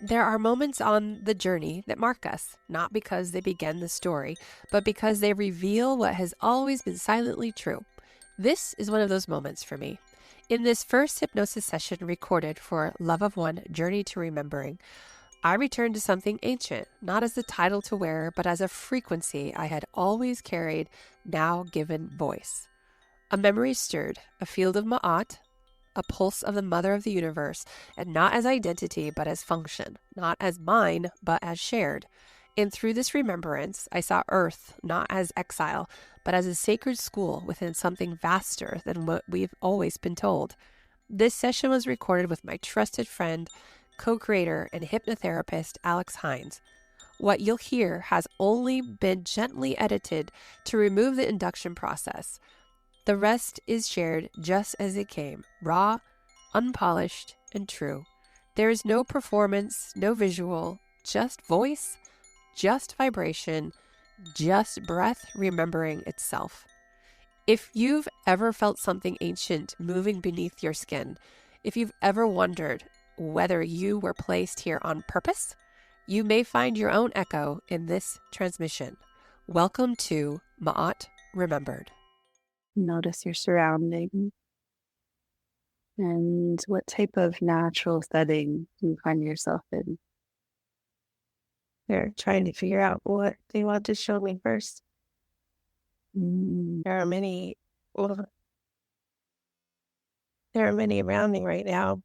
There are moments on the journey that mark us, not because they begin the story, but because they reveal what has always been silently true. This is one of those moments for me. In this first hypnosis session recorded for Love of One Journey to Remembering, I returned to something ancient, not as a title to wear, but as a frequency I had always carried, now given voice. A memory stirred, a field of Ma'at, a pulse of the Mother of the Universe, and not as identity, but as function, not as mine, but as shared. And through this remembrance, I saw Earth not as exile, but as a sacred school within something vaster than what we've always been told. This session was recorded with my trusted friend, co-creator, and hypnotherapist, Alex Hines. What you'll hear has only been gently edited to remove the induction process. The rest is shared just as it came, raw, unpolished, and true. There is no performance, no visual, just voice, just vibration, just breath remembering itself. If you've ever felt something ancient moving beneath your skin, if you've ever wondered whether you were placed here on purpose, you may find your own echo in this transmission. Welcome to Ma'at Remembered. Notice your surroundings and what type of natural setting you find yourself in. They're trying to figure out what they want to show me first. There are many, well, there are many around me right now.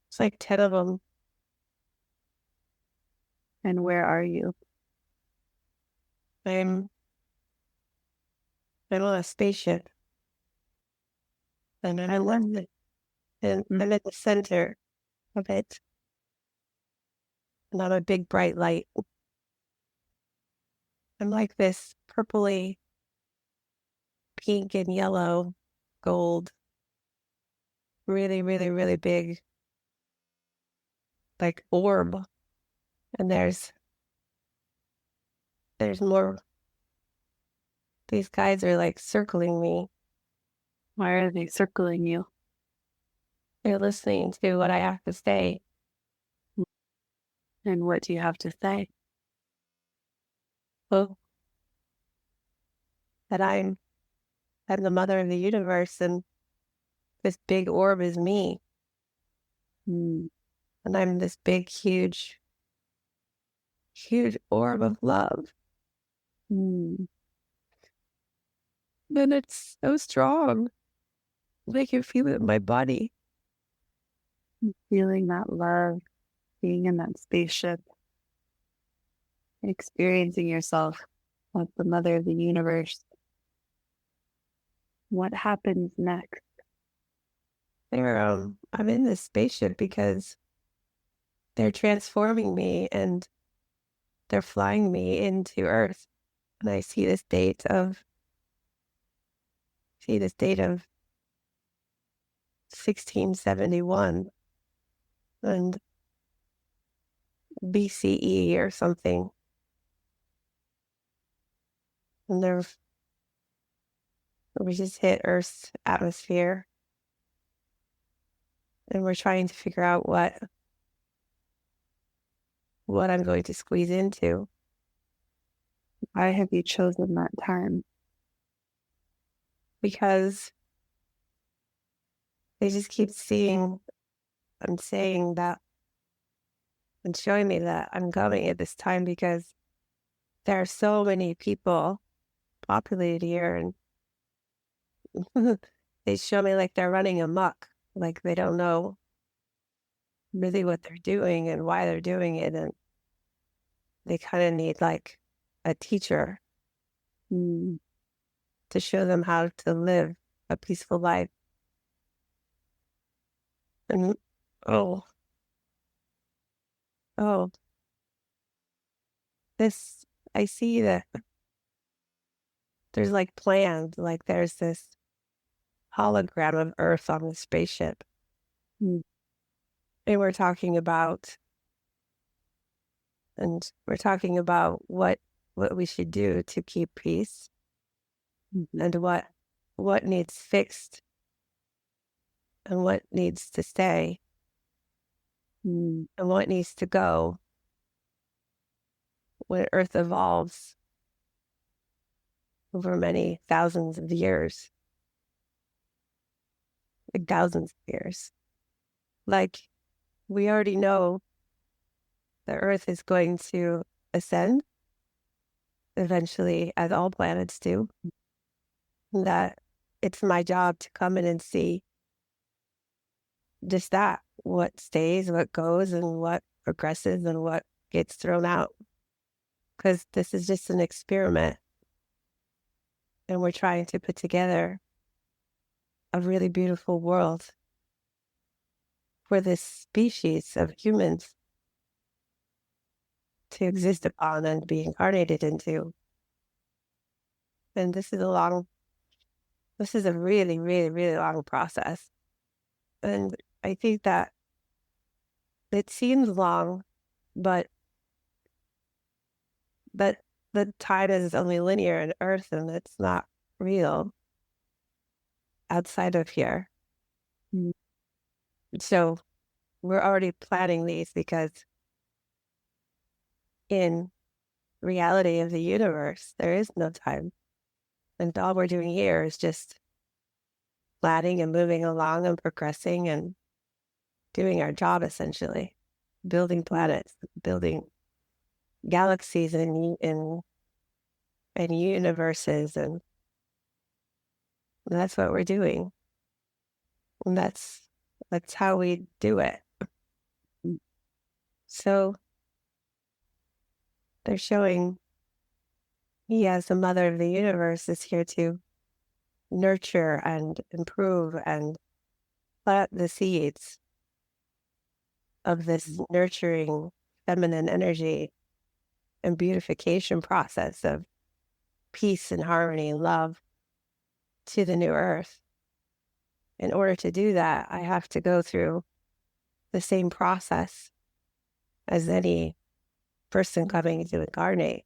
It's like 10 of them. And where are you? I'm on a spaceship. And I love it. And I'm at the center of it. And I'm a big bright light. I'm like this purpley, pink and yellow, gold, really, really, really big, like orb. And there's more. These guys are like circling me. Why are they circling you? They're listening to what I have to say. And what do you have to say? Well, that I'm the mother of the universe, and this big orb is me. And I'm this big, huge, huge orb of love. And it's so strong. I can feel it in my body. Feeling that love, being in that spaceship, experiencing yourself as the mother of the universe. What happens next? I'm in this spaceship because they're transforming me and they're flying me into Earth. And I see this date of 1671 and BCE or something. And we just hit Earth's atmosphere. And we're trying to figure out what I'm going to squeeze into. Why have you chosen that time? Because they just keep seeing and saying that and showing me that I'm coming at this time because there are so many people populated here, and they show me like they're running amok, like they don't know really what they're doing and why they're doing it, and they kind of need like a teacher to show them how to live a peaceful life. And I see that there's like plans, like there's this hologram of Earth on the spaceship. And we're talking about what we should do to keep peace and what needs fixed and what needs to stay. Mm. and what needs to go when Earth evolves over many thousands of years, like thousands of years. Like, we already know the Earth is going to ascend eventually, as all planets do, that it's my job to come in and see just that, what stays, what goes, and what progresses, and what gets thrown out. Because this is just an experiment, and we're trying to put together a really beautiful world for this species of humans to exist upon and be incarnated into. And this is a really, really, really long process. And I think that it seems long, but the time is only linear in Earth, and it's not real outside of here. Mm. So we're already planning these because in reality of the universe, there is no time. And all we're doing here is just planning and moving along and progressing and doing our job, essentially, building planets, building galaxies and universes, and that's what we're doing. And that's how we do it. Mm. So they're showing he, as the mother of the universe, is here to nurture and improve and plant the seeds of this nurturing feminine energy and beautification process of peace and harmony and love to the new earth. In order to do that, I have to go through the same process as any person coming to incarnate.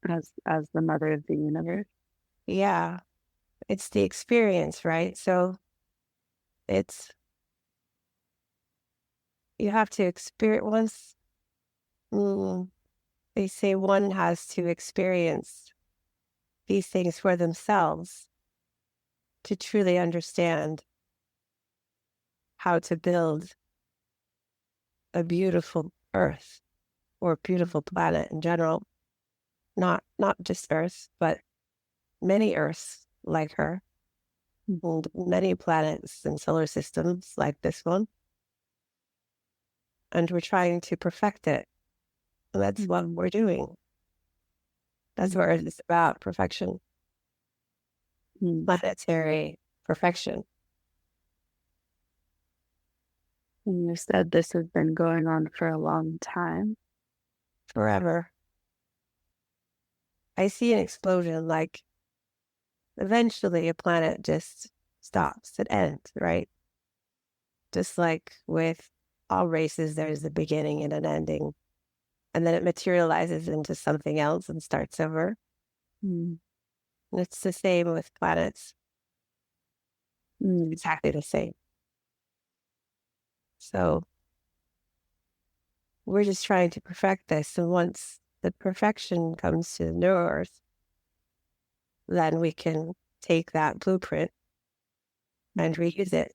As the mother of the universe. Yeah, it's the experience, right? So it's, you have to experience once. They say one has to experience these things for themselves to truly understand how to build a beautiful earth or a beautiful planet in general. Not just Earth, but many Earths like her, and many planets and solar systems like this one. And we're trying to perfect it. And that's what we're doing. That's what Earth is about, perfection. Planetary perfection. And you said this has been going on for a long time. Forever. I see an explosion, like eventually a planet just stops, it ends, right? Just like with all races, there's a beginning and an ending, and then it materializes into something else and starts over. Mm. And it's the same with planets, exactly the same. So we're just trying to perfect this. And once the perfection comes to the new earth, then we can take that blueprint and reuse it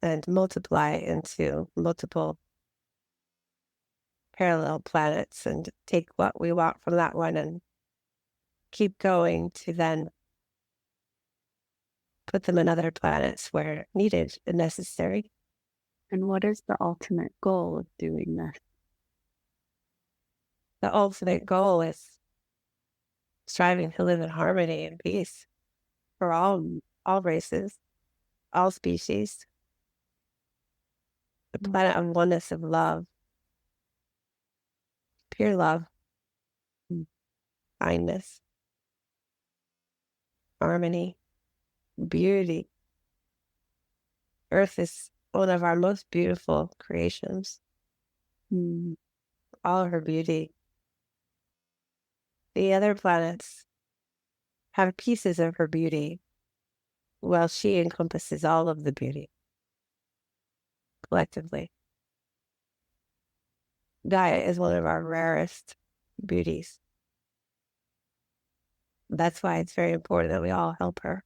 and multiply into multiple parallel planets and take what we want from that one and keep going to then put them in other planets where needed and necessary. And what is the ultimate goal of doing this? The ultimate goal is striving to live in harmony and peace for all races, all species, a planet of oneness, of love, pure love, kindness, harmony, beauty. Earth is one of our most beautiful creations. All her beauty. The other planets have pieces of her beauty, while she encompasses all of the beauty collectively. Gaia is one of our rarest beauties. That's why it's very important that we all help her.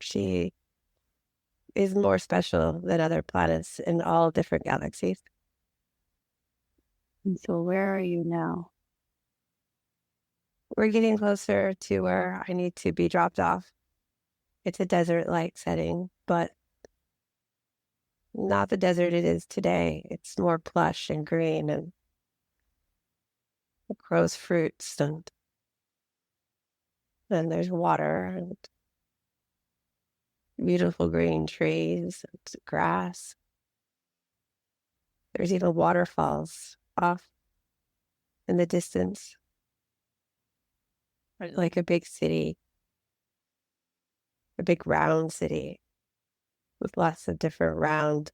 She is more special than other planets in all different galaxies. And so where are you now? We're getting closer to where I need to be dropped off. It's a desert-like setting, but not the desert it is today. It's more plush and green and it grows fruits and there's water and beautiful green trees and grass. There's even waterfalls off in the distance. Like a big city, a big round city with lots of different round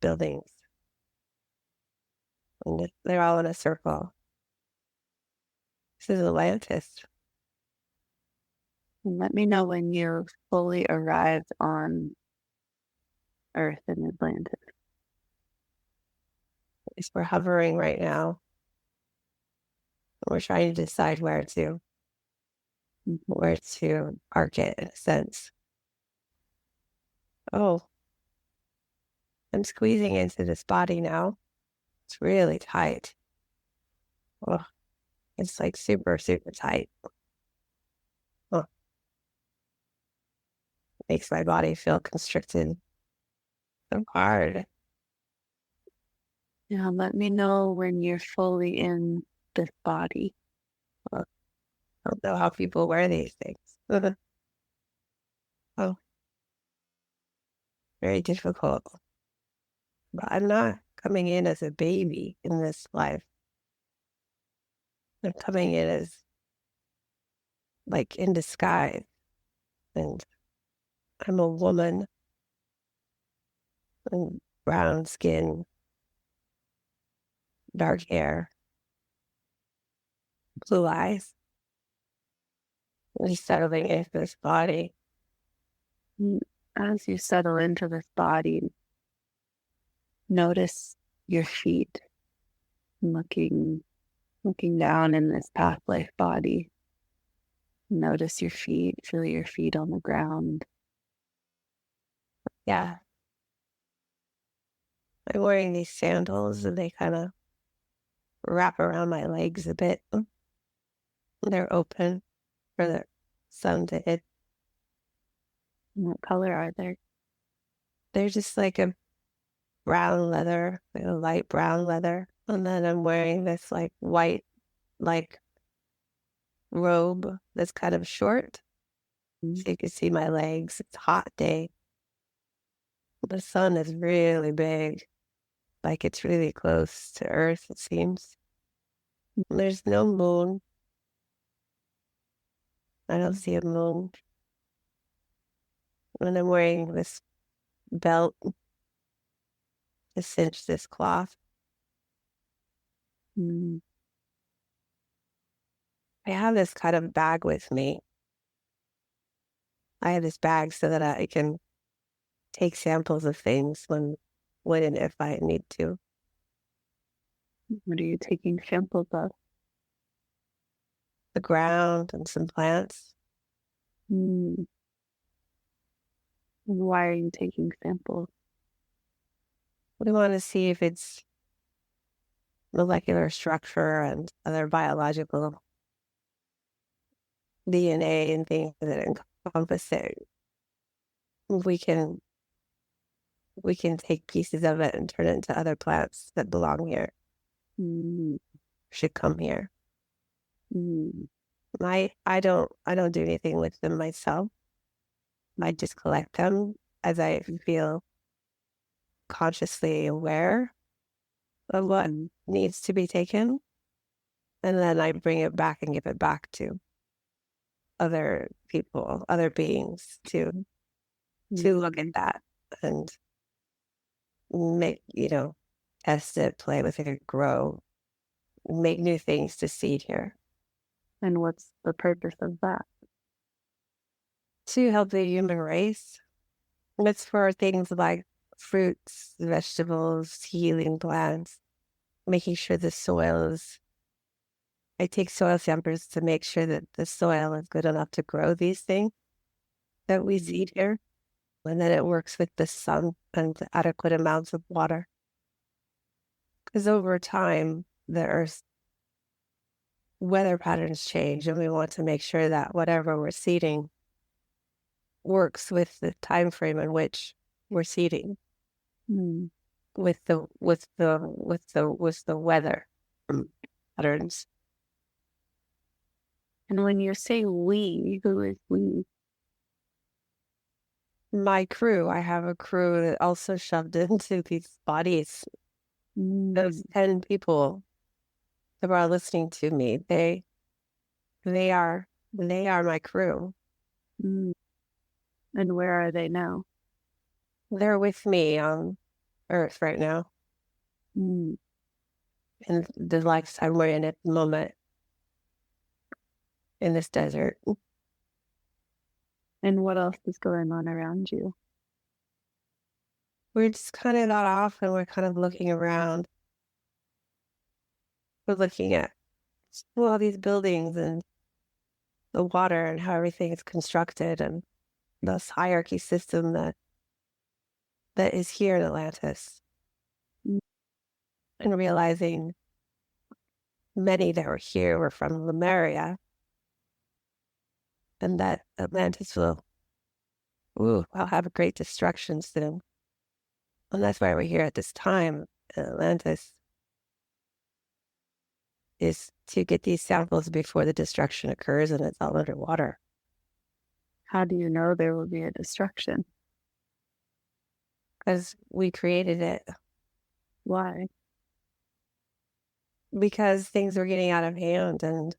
buildings. And they're all in a circle. This is Atlantis. And let me know when you're fully arrived on Earth in Atlantis. We're hovering right now. We're trying to decide where to arc it in a sense. Oh, I'm squeezing into this body now. It's really tight. Oh, it's like super, super tight. Oh, makes my body feel constricted. So hard. Yeah, let me know when you're fully in this body. I don't know how people wear these things. Oh, very difficult. But I'm not coming in as a baby in this life. I'm coming in as like in disguise. And I'm a woman and brown skin, dark hair, blue eyes. Really settling into this body. And as you settle into this body, notice your feet looking down in this path-life body. Notice your feet, feel your feet on the ground. Yeah. I'm wearing these sandals and they kind of wrap around my legs a bit. They're open for the sun to hit. What color are they? They're just like a brown leather, like a light brown leather. And then I'm wearing this like white, like robe that's kind of short. So you can see my legs. It's a hot day. The sun is really big. Like it's really close to Earth, it seems. There's no moon. I don't see a moon. And I'm wearing this belt to cinch this cloth. Mm. I have this kind of bag with me. I have this bag so that I can take samples of things when and if I need to. What are you taking samples of? The ground and some plants. Mm. And why are you taking samples? We want to see if it's molecular structure and other biological DNA and things that encompass it. We can take pieces of it and turn it into other plants that belong here. Mm. Should come here. Mm. I don't do anything with them myself. I just collect them as I feel consciously aware of what needs to be taken. And then I bring it back and give it back to other people, other beings to look at that and make, test it, play with it, grow, make new things to seed here. And what's the purpose of that? To help the human race. It's for things like fruits, vegetables, healing plants, making sure the soil is, I take soil samples to make sure that the soil is good enough to grow these things that we seed here, and that it works with the sun and adequate amounts of water. Because over time, the Earth's weather patterns change, and we want to make sure that whatever we're seeding works with the time frame in which we're seeding, with the weather patterns. And when you say we, who is we? My crew, I have a crew that also shoved into these bodies. Those 10 people that are listening to me, they are my crew. And where are they now? They're with me on Earth right now. In the lifetime we're in at the moment, in this desert. And what else is going on around you? We're just kind of not off, and we're kind of looking around. We're looking at all these buildings and the water and how everything is constructed, and this hierarchy system that is here in Atlantis. And realizing many that were here were from Lemuria, and that Atlantis will have a great destruction soon. And that's why we're here at this time in Atlantis, is to get these samples before the destruction occurs and it's all underwater. How do you know there will be a destruction? Because we created it. Why? Because things were getting out of hand, and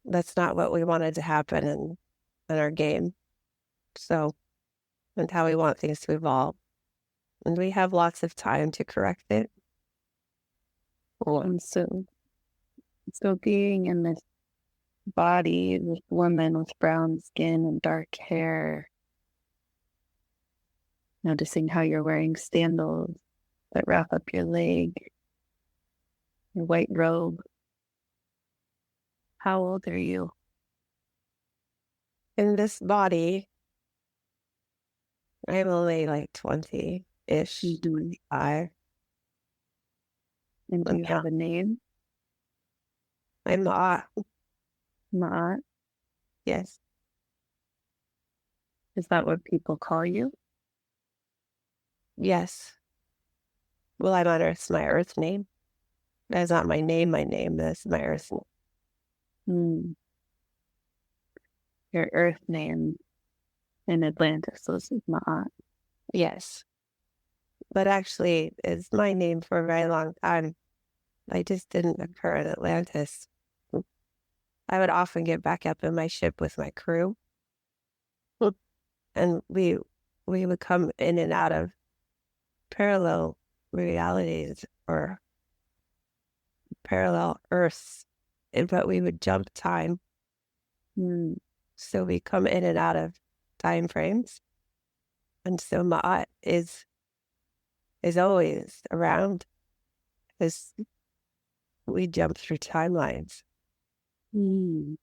that's not what we wanted to happen in our game. So, and how we want things to evolve. And we have lots of time to correct it. And so being in this body, this woman with brown skin and dark hair, noticing how you're wearing sandals that wrap up your leg, your white robe. How old are you? In this body, I'm only like 20-ish, 25. And do you have a name? I'm Ma'at. Ma'at? Yes. Is that what people call you? Yes. Well, I'm on Earth. It's my Earth name. That's not my name. That's my Earth name. Your Earth name in Atlantis was Ma'at. Yes. But actually, it's my name for a very long time. I just didn't occur in Atlantis. I would often get back up in my ship with my crew. And we would come in and out of parallel realities or parallel Earths, but we would jump time. So we come in and out of time frames. And so Ma'at is always around, as we jump through timelines. And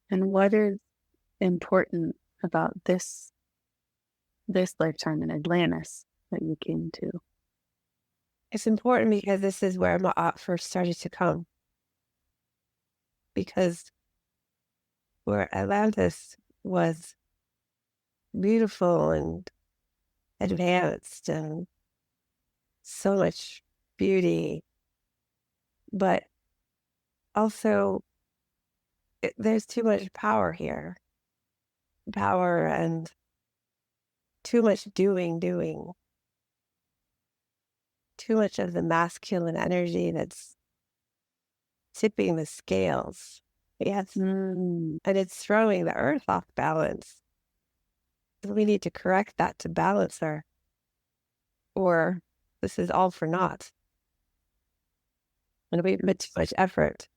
what is important about this lifetime in Atlantis that you came to? It's important because this is where Ma'at first started to come. Because where Atlantis was beautiful and advanced and so much beauty, but also there's too much power here. Power and too much doing. Too much of the masculine energy that's tipping the scales. Yes. And it's throwing the Earth off balance. We need to correct that to balance her, or this is all for naught. And we put too much effort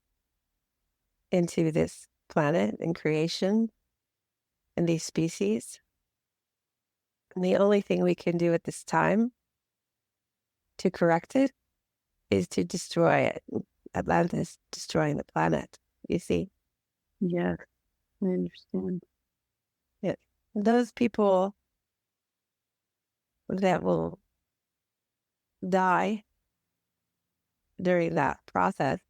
into this planet and creation and these species. And the only thing we can do at this time to correct it is to destroy it. Atlantis destroying the planet, you see. Yes, I understand. Yeah. Those people that will die during that process,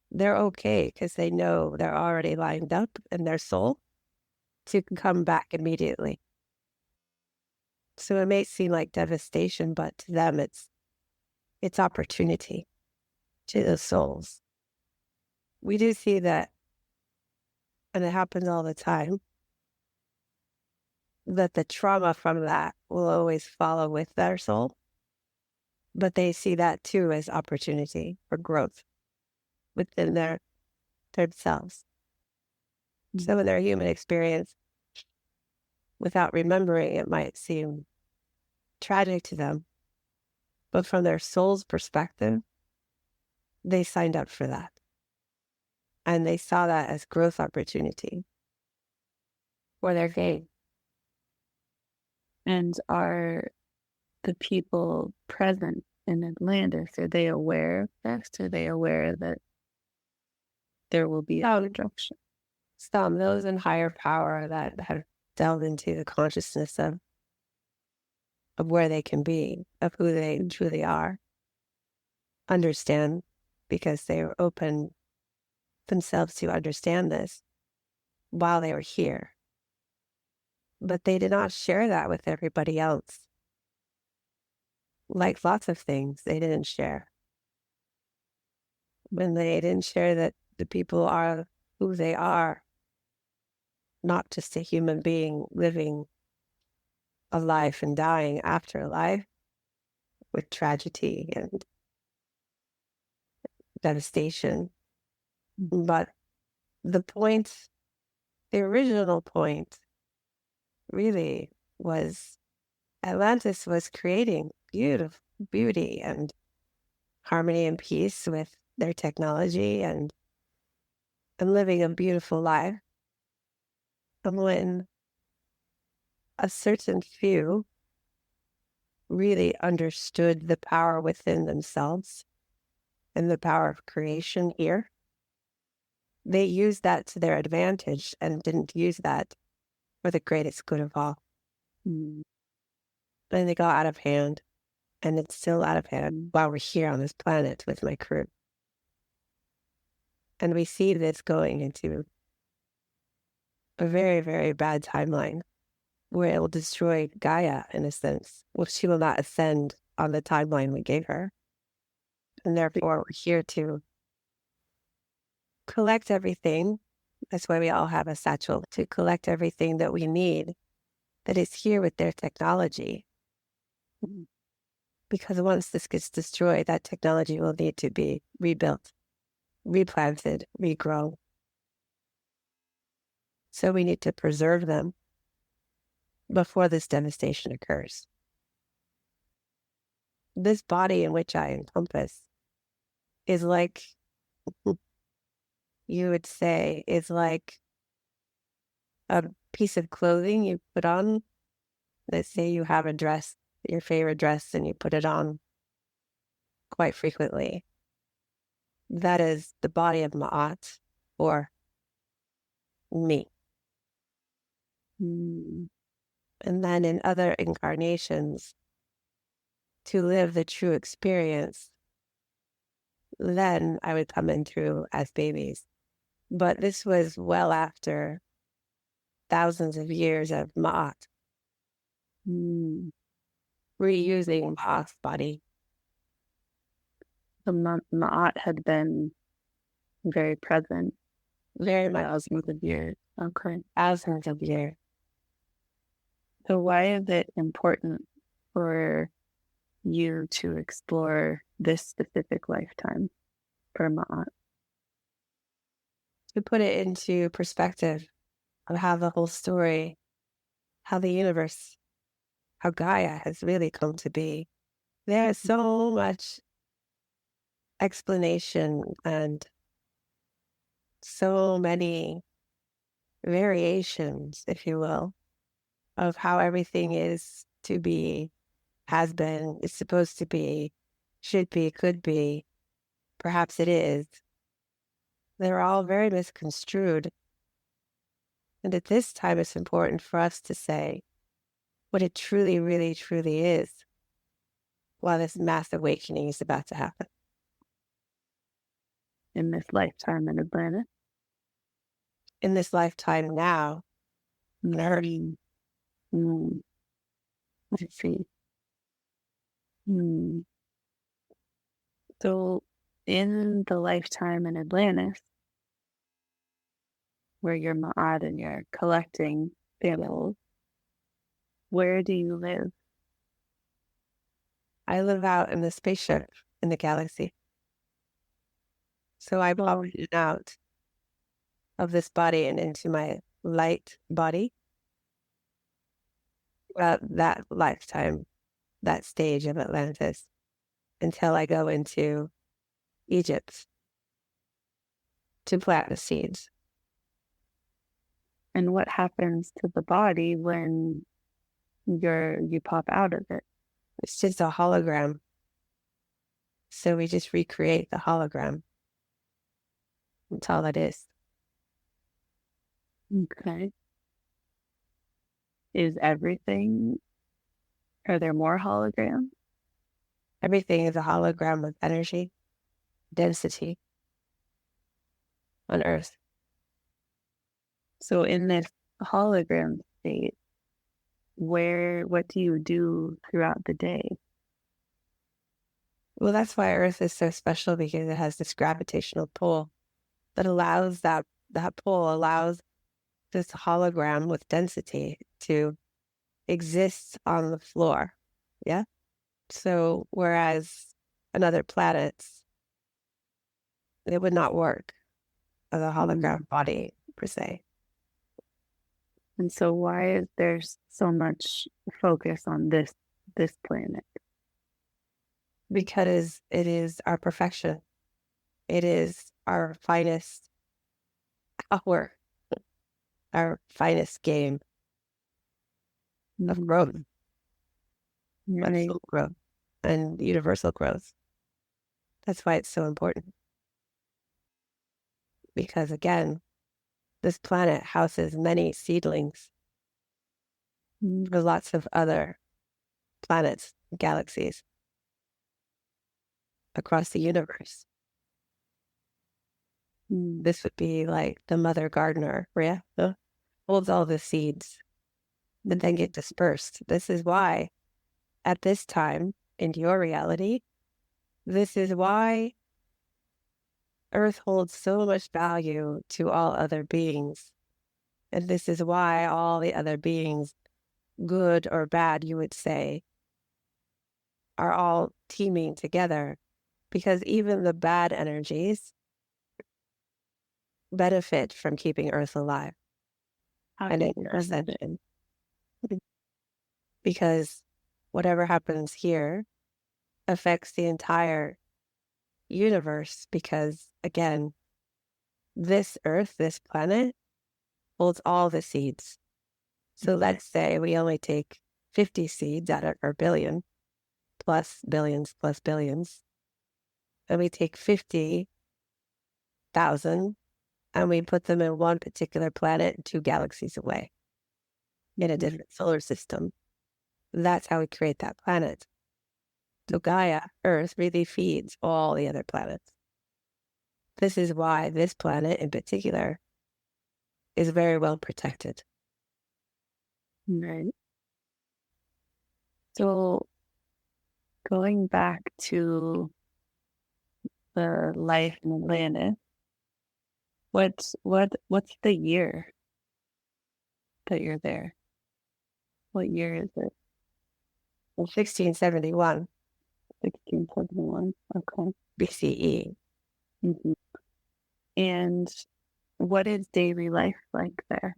they're okay because they know they're already lined up in their soul to come back immediately. So it may seem like devastation, but to them it's opportunity to the souls. We do see that, and it happens all the time, that the trauma from that will always follow with their soul. But they see that too as opportunity for growth within themselves. So in their human experience, without remembering, it might seem tragic to them. But from their soul's perspective, they signed up for that. And they saw that as growth opportunity for their gain. And are the people present in Atlantis, are they aware of this? Are they aware that there will be a destruction? Some, those in higher power that have delved into the consciousness of where they can be, of who they truly are, understand because they were open themselves to understand this while they were here. But they did not share that with everybody else. Like lots of things, they didn't share. When they didn't share that the people are who they are, not just a human being living a life and dying after life with tragedy and devastation. But the point, the original point, really was Atlantis was creating beauty and harmony and peace with their technology and living a beautiful life. And when a certain few really understood the power within themselves and the power of creation here, they used that to their advantage and didn't use that for the greatest good of all. And they got out of hand, and it's still out of hand while we're here on this planet with my crew. And we see this going into a very, very bad timeline where it will destroy Gaia in a sense. Well, she will not ascend on the timeline we gave her. And therefore, we're here to collect everything. That's why we all have a satchel, to collect everything that we need that is here with their technology. Because once this gets destroyed, that technology will need to be rebuilt, replanted, regrown. So we need to preserve them before this devastation occurs. This body in which I encompass is like, you would say, is like a piece of clothing you put on. Let's say you have a dress, your favorite dress, and you put it on quite frequently. That is the body of Ma'at, or me. And then in other incarnations, to live the true experience, then I would come in through as babies. But this was well after thousands of years of Ma'at. Reusing Ma'at's body. The Ma'at had been very present. Very much. Thousands of years. Okay. Thousands of years. So why is it important for you to explore this specific lifetime for Ma'at? To put it into perspective of how the whole story, how the universe, how Gaia has really come to be. There is so much explanation and so many variations, if you will, of how everything is to be, has been, is supposed to be, should be, could be, perhaps it is, they're all very misconstrued. And at this time, it's important for us to say what it truly, really, truly is while this mass awakening is about to happen. In this lifetime in Atlantis. In this lifetime now, on Earth. I see. So, in the lifetime in Atlantis, where you're Ma'at and you're collecting samples, where do you live? I live out in the spaceship in the galaxy. So I pop in and out of this body and into my light body. That lifetime, that stage of Atlantis, until I go into Egypt to plant the seeds. And what happens to the body when you pop out of it? It's just a hologram. So we just recreate the hologram. That's all it is. Okay. Is everything, are there more holograms? Everything is a hologram of energy, density on Earth. So in this hologram state, what do you do throughout the day? Well, that's why Earth is so special, because it has this gravitational pull that allows that pull allows this hologram with density to exist on the floor. Yeah. So whereas on other planets, it would not work as a hologram body per se. And so why is there so much focus on this planet? Because it is our perfection. It is our finest hour, our finest game of growth, mental growth, and universal growth. That's why it's so important. Because again, this planet houses many seedlings for lots of other planets, galaxies across the universe. This would be like the mother gardener, yeah? Holds all the seeds that then get dispersed. This is why, at this time in your reality, this is why Earth holds so much value to all other beings. And this is why all the other beings, good or bad, you would say, are all teaming together. Because even the bad energies benefit from keeping Earth alive and in ascension. Because whatever happens here affects the entire universe. Because again, this Earth, this planet, holds all the seeds. So let's say we only take 50 seeds out of our billion, plus billions, and we take 50,000 and we put them in one particular planet 2 galaxies away in a different solar system. That's how we create that planet. So Gaia, Earth, really feeds all the other planets. This is why this planet in particular is very well protected. Right. So going back to the life in Atlantis, what's the year that you're there? What year is it? 1671. 1671. Okay. BCE. And what is daily life like there?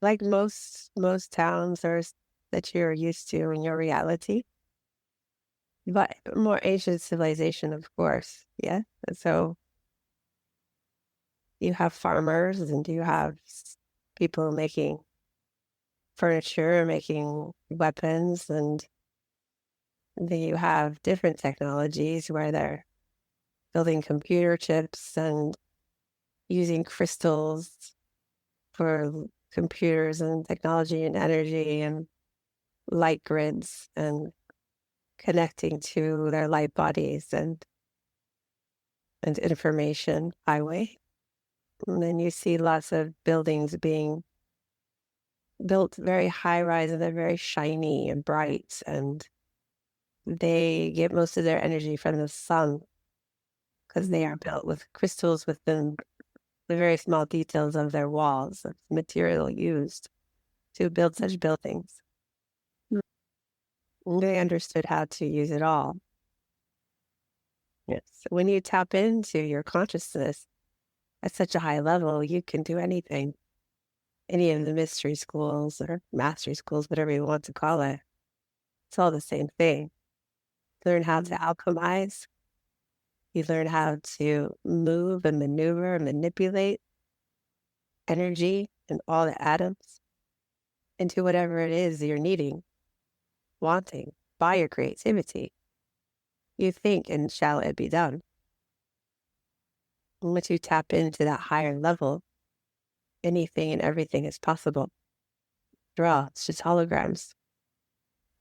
Like most towns that you're used to in your reality, but more ancient civilization, of course. Yeah. And so you have farmers and you have people making furniture, making weapons, and then you have different technologies where they're building computer chips and using crystals for computers and technology and energy and light grids and connecting to their light bodies and information highway. And then you see lots of buildings being built very high rise, and they're very shiny and bright, and they get most of their energy from the sun because they are built with crystals within the very small details of their walls, of material used to build such buildings. And they understood how to use it all. Yes. When you tap into your consciousness at such a high level, you can do anything. Any of the mystery schools or mastery schools, whatever you want to call it, it's all the same thing. Learn how to alchemize. You learn how to move and maneuver and manipulate energy and all the atoms into whatever it is you're needing, wanting, by your creativity. You think, and shall it be done. And once you tap into that higher level, anything and everything is possible. Draw, it's just holograms.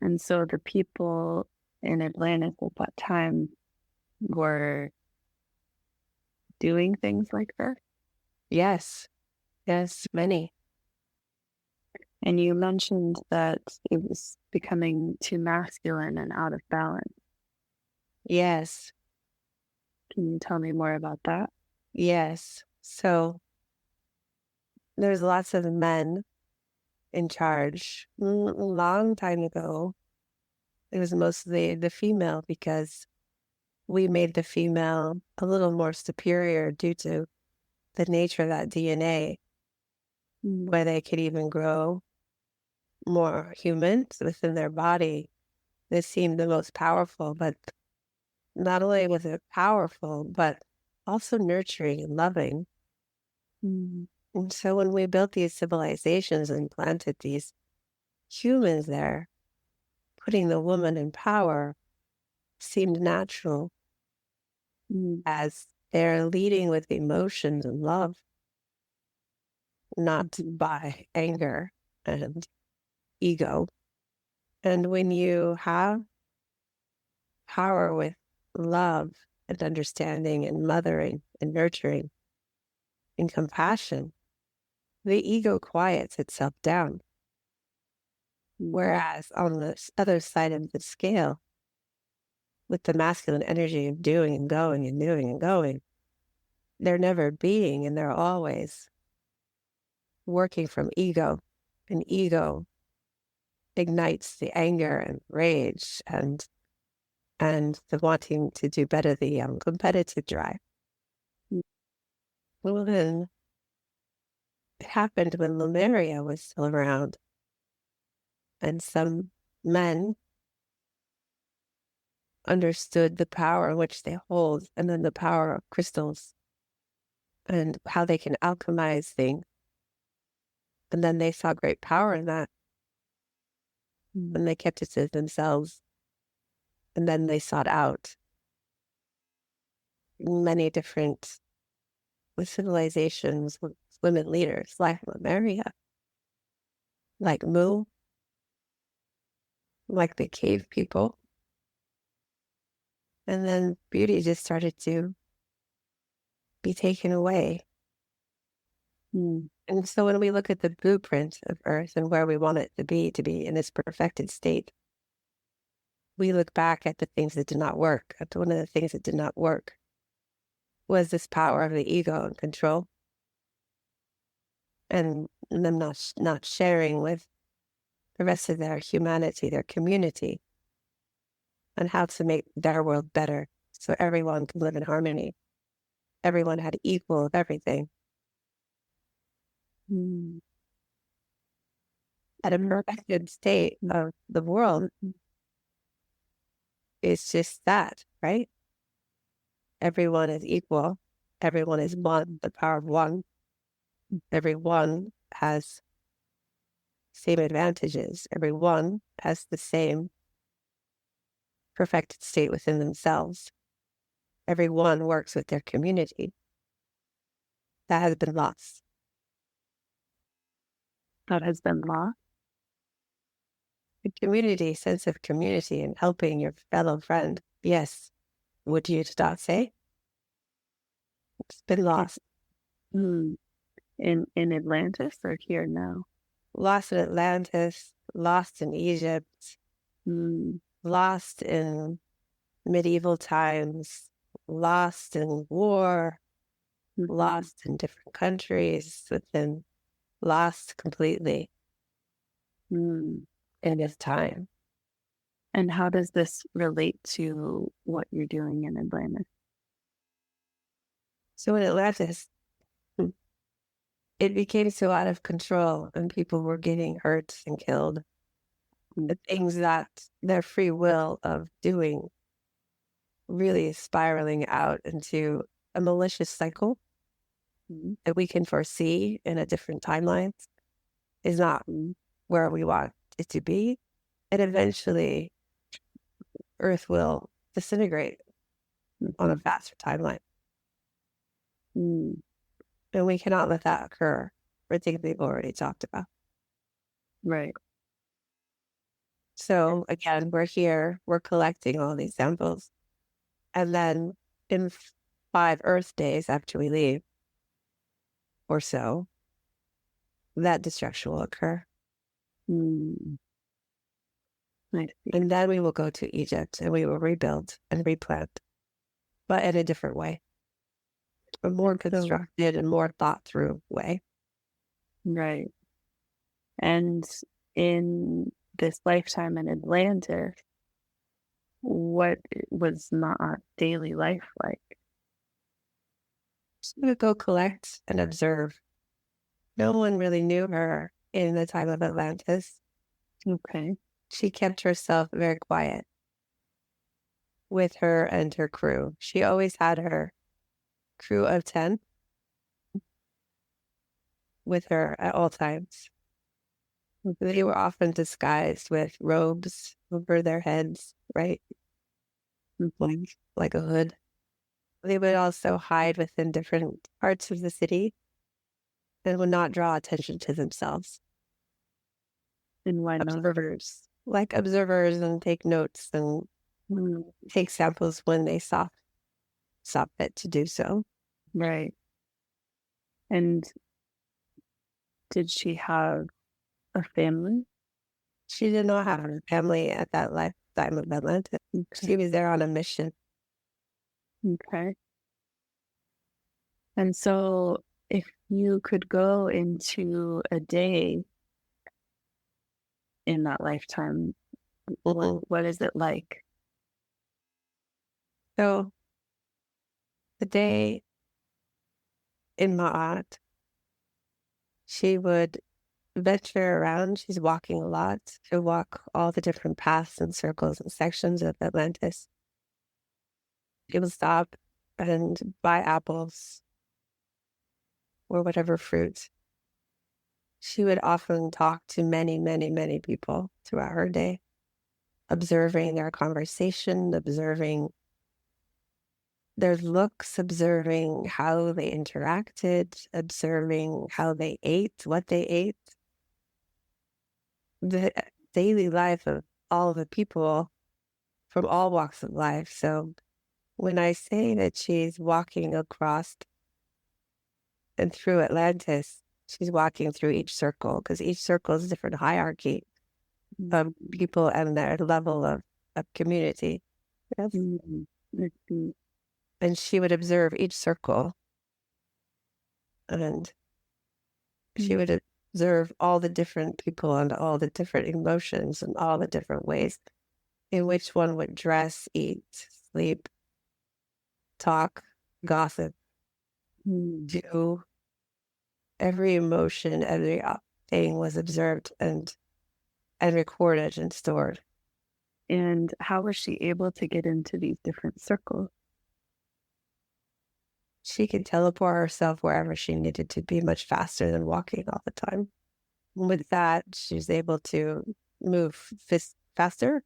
And so the people in Atlantis at that time were doing things like this? Yes, many. And you mentioned that it was becoming too masculine and out of balance. Yes. Can you tell me more about that? Yes. So there's lots of men in charge. A long time ago, it was mostly the female, because we made the female a little more superior due to the nature of that DNA, where they could even grow more humans within their body. They seemed the most powerful, but not only was it powerful, but also nurturing and loving. And so when we built these civilizations and planted these humans there, putting the woman in power seemed natural, as they're leading with emotions and love, not by anger and ego. And when you have power with love and understanding and mothering and nurturing and compassion, the ego quiets itself down. Whereas on the other side of the scale, with the masculine energy of doing and going and doing and going, they're never being, and they're always working from ego. And ego ignites the anger and rage and the wanting to do better, the competitive drive. Well, then it happened when Lemuria was still around, and some men understood the power which they hold, and then the power of crystals and how they can alchemize things. And then they saw great power in that, and they kept it to themselves. And then they sought out many different civilizations with women leaders, like Lemuria, like Mu, like the cave people. And then beauty just started to be taken away. And so when we look at the blueprint of Earth and where we want it to be in its perfected state, we look back at the things that did not work. One of the things that did not work was this power of the ego and control, and them not sharing with the rest of their humanity, their community, on how to make their world better so everyone can live in harmony. Everyone had equal of everything. At a perfected state of the world, it's just that, right? Everyone is equal. Everyone is one, the power of one. Everyone has same advantages. Every one has the same perfected state within themselves. Every one works with their community. That has been lost. That has been lost. The community, sense of community and helping your fellow friend. Yes. Would you not say? It's been lost. In Atlantis or here now? Lost in Atlantis, lost in Egypt, Mm. lost in medieval times, lost in war, lost in different countries, within lost completely in this time. And how does this relate to what you're doing in Atlantis? So in Atlantis, it became so out of control and people were getting hurt and killed. The things that their free will of doing really spiraling out into a malicious cycle that we can foresee in a different timeline is not where we want it to be. And eventually Earth will disintegrate on a faster timeline. And we cannot let that occur for things we've already talked about. Right. So again, we're here, we're collecting all these samples. And then in 5 Earth days after we leave, or so, that destruction will occur. And then we will go to Egypt and we will rebuild and replant, but in a different way. A more constructed and more thought through way. Right. And in this lifetime in Atlantis, what was not daily life like? She would go collect and observe. No one really knew her in the time of Atlantis. Okay. She kept herself very quiet with her and her crew. She always had her crew of 10 with her at all times. They were often disguised with robes over their heads, right? Like a hood. They would also hide within different parts of the city and would not draw attention to themselves. And why not? Observers and take notes and take samples when they saw fit to do so. Right. And did she have a family? She did not have a family at that lifetime of Atlantis. She was there on a mission. Okay. And so if you could go into a day in that lifetime, what is it like? So the day in Ma'at, she would venture around. She's walking a lot. She'll walk all the different paths and circles and sections of Atlantis. She will stop and buy apples or whatever fruit. She would often talk to many, many, many people throughout her day, observing their conversation, observing their looks, observing how they interacted, observing how they ate, what they ate. The daily life of all the people from all walks of life. So when I say that she's walking across and through Atlantis, she's walking through each circle because each circle is a different hierarchy of people and their level of community. Yes. And she would observe each circle and she would observe all the different people and all the different emotions and all the different ways in which one would dress, eat, sleep, talk, gossip, do. Every emotion, every thing was observed and recorded and stored. And how was she able to get into these different circles? She could teleport herself wherever she needed to be much faster than walking all the time. with that, she's able to move faster,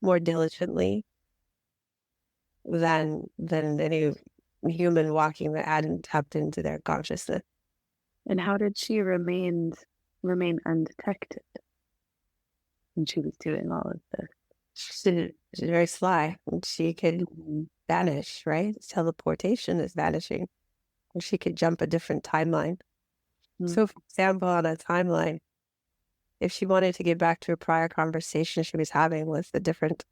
more diligently than any human walking that hadn't tapped into their consciousness. And how did she remain undetected when she was doing all of this? She's very sly. And she could vanish, right? Teleportation is vanishing. And she could jump a different timeline. So, for example, on a timeline, if she wanted to get back to a prior conversation she was having with a different,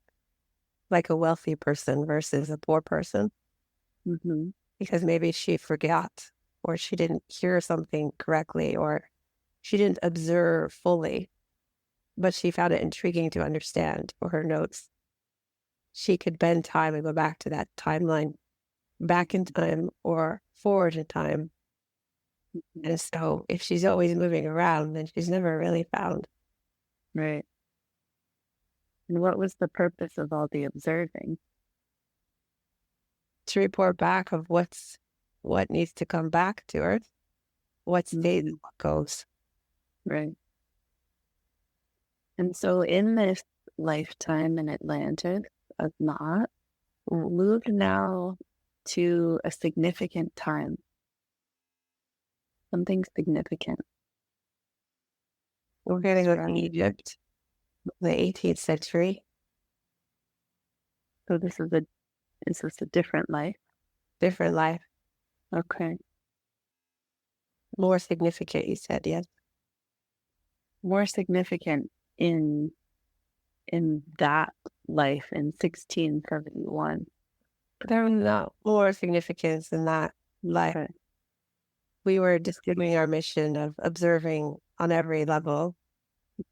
like a wealthy person versus a poor person, because maybe she forgot, or she didn't hear something correctly, or she didn't observe fully, but she found it intriguing to understand for her notes, she could bend time and go back to that timeline, back in time or forward in time. And so if she's always moving around, then she's never really found. Right. And what was the purpose of all the observing? To report back of what needs to come back to Earth, what stays, what goes. Right. And so in this lifetime in Atlantis of Maat, moved now to a significant time. Something significant. We're going to go to Egypt, the 18th century. So this is a different life? Different life. Okay. More significant, you said, yes. More significant in that life in 1671. There was no more significance in that life. Okay. We were just doing our mission of observing on every level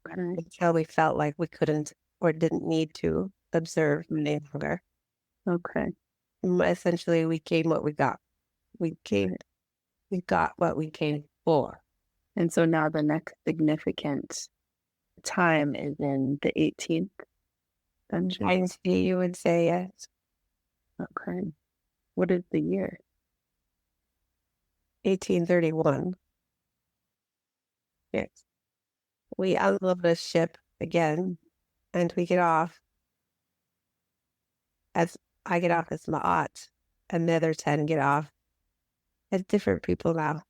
until we felt like we couldn't or didn't need to observe any longer. Okay. Essentially, we came what we got. We got what we came for. And so now the next significant time is in the 18th century. I see, you would say yes. Okay. What is the year? 1831. Yes. We unload a ship again, and we get off as I get off as Ma'at, and the other 10 get off as different people now.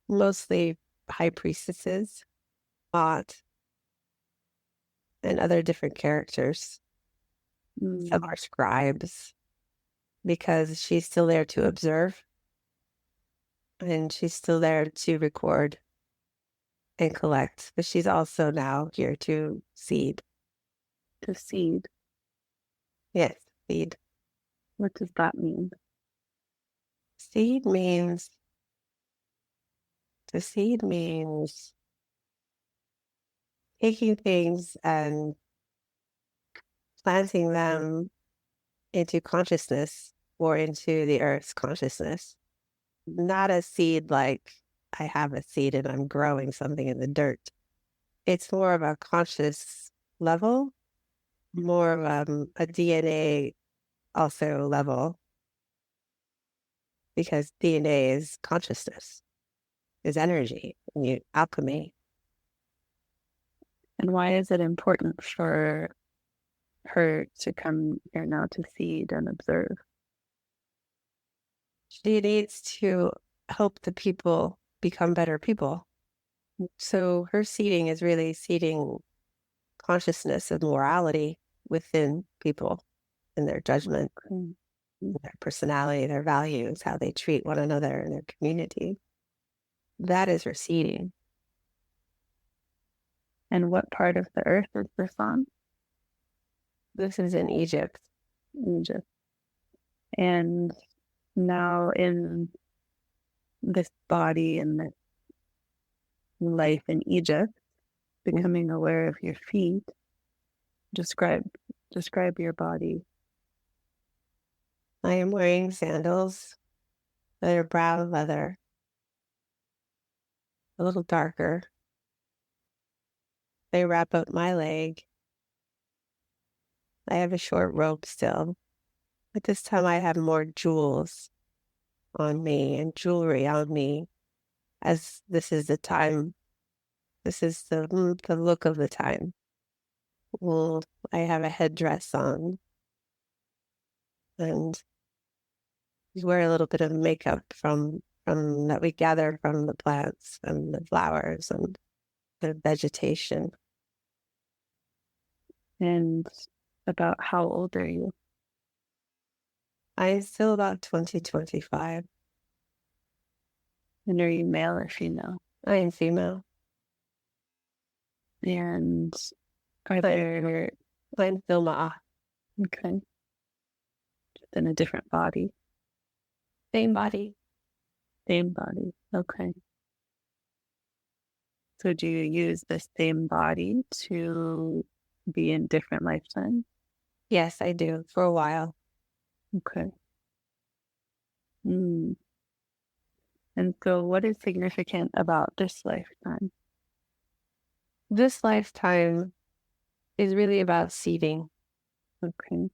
Mostly high priestesses, Ma'at, and other different characters. Some are scribes, because she's still there to observe, and she's still there to record and collect, but she's also now here to seed. To seed? Yes, seed. What does that mean? Seed means taking things and planting them into consciousness or into the earth's consciousness. Not a seed like I have a seed and I'm growing something in the dirt. It's more of a conscious level, more of a DNA also level, because DNA is consciousness, is energy, alchemy. And why is it important for her to come here now to seed and observe? She needs to help the people become better people. So her seeding is really seeding consciousness and morality within people, in their judgment, their personality, their values, how they treat one another in their community. That is her seeding. And what part of the earth is this on? This is in Egypt. Egypt. And now in this body and this life in Egypt, becoming aware of your feet, describe your body. I am wearing sandals that are brown leather, a little darker. They wrap up my leg. I have a short robe still, but this time I have more jewels on me and jewelry on me as this is the time. This is the look of the time. Well, I have a headdress on, and we wear a little bit of makeup from that we gather from the plants and the flowers and the vegetation. And about how old are you? I'm still about 20-25. And are you male or female? I am female. And are there, I'm Filma. okay, just in a different body? Same body. Same body, okay. So do you use the same body to be in different lifetimes? Yes, I do, for a while. Okay. Mm. And so what is significant about this lifetime? This lifetime is really about seeding, Okay.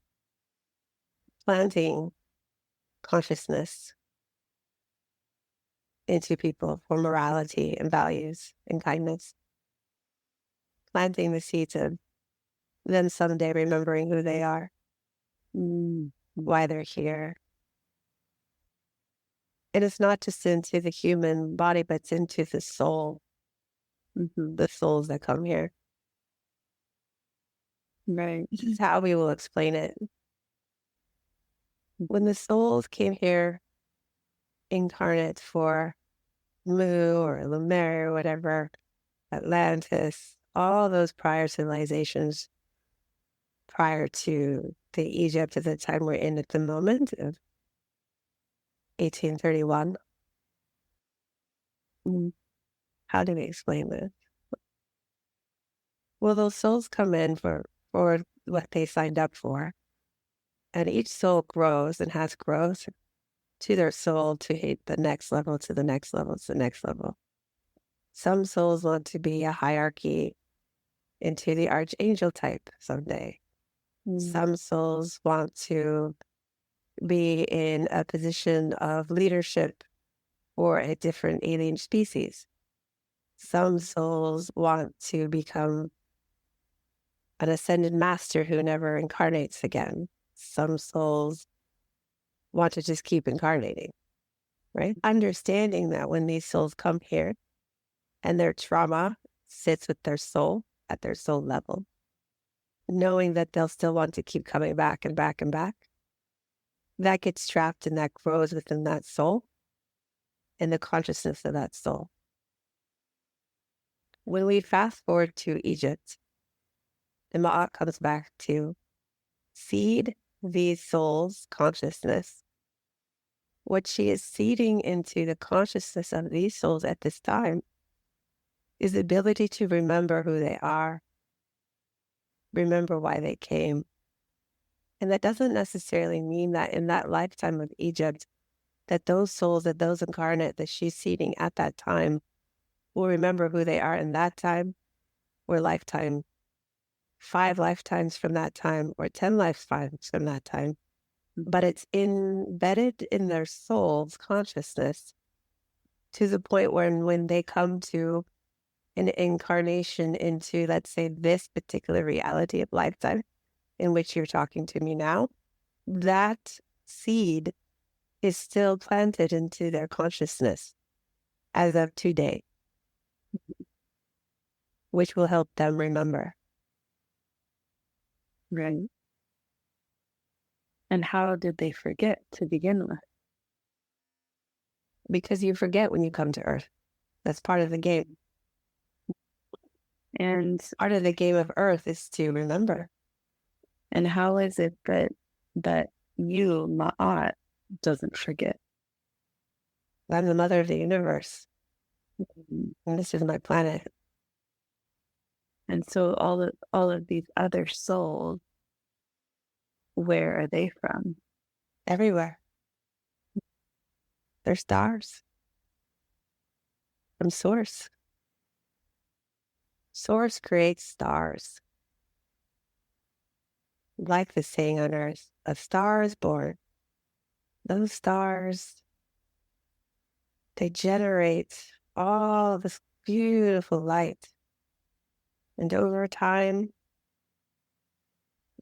planting consciousness into people for morality and values and kindness. Planting the seeds of them someday remembering who they are, why they're here. And it's not just into the human body, but it's into the soul, the souls that come here. Right. This is how we will explain it. When the souls came here incarnate for Mu or Lumer or whatever, Atlantis, all those prior civilizations prior to the Egypt at the time we're in at the moment of 1831. How do we explain this? Well, those souls come in for what they signed up for. And each soul grows and has growth to their soul to hit the next level, to the next level, to the next level. Some souls want to be a hierarchy into the archangel type someday. Some souls want to be in a position of leadership for a different alien species. Some souls want to become an ascended master who never incarnates again. Some souls want to just keep incarnating, right? Understanding that when these souls come here and their trauma sits with their soul at their soul level, knowing that they'll still want to keep coming back and back and back, that gets trapped and that grows within that soul and the consciousness of that soul. When we fast forward to Egypt, the Ma'at comes back to seed these souls' consciousness. What she is seeding into the consciousness of these souls at this time is the ability to remember who they are, remember why they came. And that doesn't necessarily mean that in that lifetime of Egypt, that those souls, that those incarnate that she's seeding at that time will remember who they are in that time, or lifetime, 5 lifetimes from that time, or 10 lifetimes from that time. But it's embedded in their soul's consciousness to the point where when they come to an incarnation into, let's say, this particular reality of lifetime in which you're talking to me now, that seed is still planted into their consciousness as of today, which will help them remember. Right. And how did they forget to begin with? Because you forget when you come to Earth. That's part of the game. And part of the game of Earth is to remember. And how is it that you, Ma'at, doesn't forget? I'm the mother of the universe. And this is my planet. And so all of these other souls, where are they from? Everywhere. They're stars. From Source. Source creates stars. Like the saying on Earth, a star is born. Those stars, they generate all this beautiful light. And over time,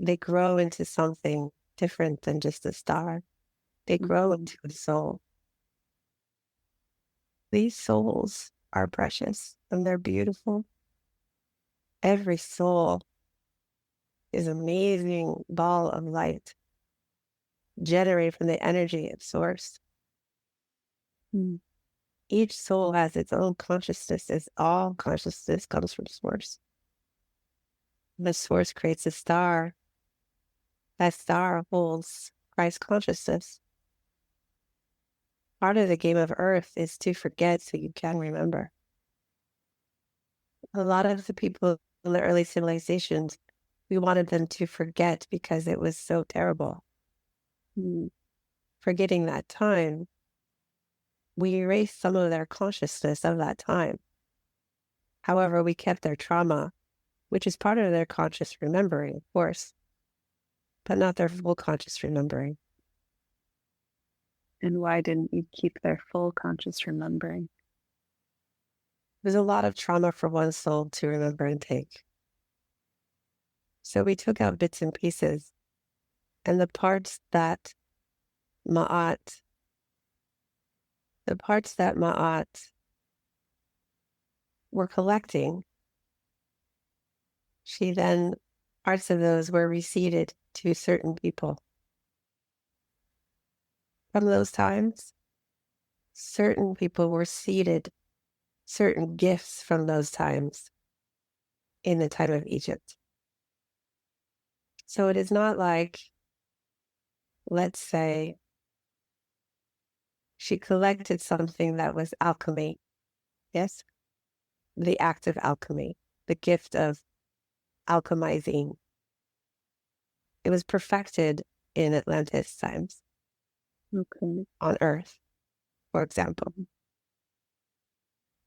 they grow into something different than just a star. They grow into a soul. These souls are precious and they're beautiful. Every soul is an amazing ball of light generated from the energy of source. Each soul has its own consciousness, as all consciousness comes from source. The source creates a star. That star holds Christ consciousness. Part of the game of earth is to forget so you can remember. A lot of the people in the early civilizations, we wanted them to forget because it was so terrible. Forgetting that time, we erased some of their consciousness of that time. However, we kept their trauma, which is part of their conscious remembering, of course, but not their full conscious remembering. And why didn't you keep their full conscious remembering? There's a lot of trauma for one soul to remember and take. So we took out bits and pieces, and the parts that Ma'at were collecting, parts of those were reseeded to certain people. From those times, certain people were seeded certain gifts from those times in the time of Egypt. So it is not like, let's say, she collected something that was alchemy. Yes? The act of alchemy, the gift of alchemizing. It was perfected in Atlantis times. Okay. On Earth, for example.